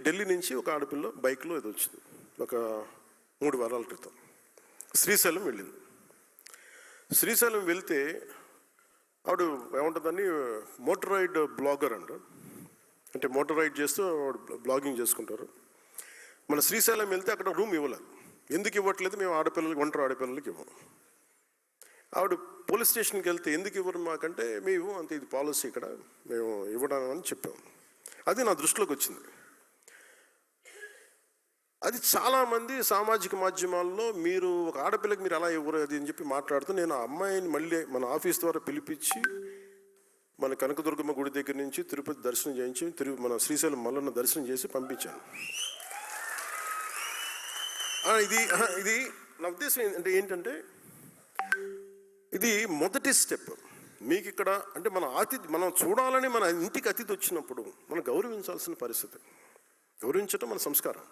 ఢిల్లీ నుంచి ఒక ఆడపిల్ల బైక్లో ఇది వచ్చింది ఒక 3 వారాల క్రితం. శ్రీశైలం వెళ్ళింది. శ్రీశైలం వెళ్తే ఆవిడ ఏముంటుందని మోటరైడ్ బ్లాగర్ అంట. అంటే మోటార్ రైడ్ చేస్తూ బ్లాగింగ్ చేసుకుంటారు. మన శ్రీశైలం వెళ్తే అక్కడ రూమ్ ఇవ్వలేదు. ఎందుకు ఇవ్వట్లేదు? మేము ఒంటరి ఆడపిల్లలకి ఇవ్వము. ఆవిడ పోలీస్ స్టేషన్కి వెళ్తే ఎందుకు ఇవ్వరు మాకంటే, మేము అంతే, ఇది పాలసీ ఇక్కడ, మేము ఇవ్వడం అని చెప్పాము. అది నా దృష్టిలోకి వచ్చింది. అది చాలామంది సామాజిక మాధ్యమాల్లో మీరు ఒక ఆడపిల్లకి మీరు అలా ఇవ్వరు అది అని చెప్పి మాట్లాడుతూ, నేను ఆ అమ్మాయిని మళ్ళీ మన ఆఫీస్ ద్వారా పిలిపించి మన కనకదుర్గమ్మ గుడి దగ్గర నుంచి తిరుపతి దర్శనం చేయించి మన శ్రీశైలం మల్లన్న దర్శనం చేసి పంపించాను. ఇది నా ఉద్దేశం అంటే ఏంటంటే, ఇది మొదటి స్టెప్. మీకు ఇక్కడ అంటే మనం చూడాలని మన ఇంటికి అతిథి వచ్చినప్పుడు మనం గౌరవించాల్సిన పరిస్థితి. గౌరవించడం మన సంస్కారం.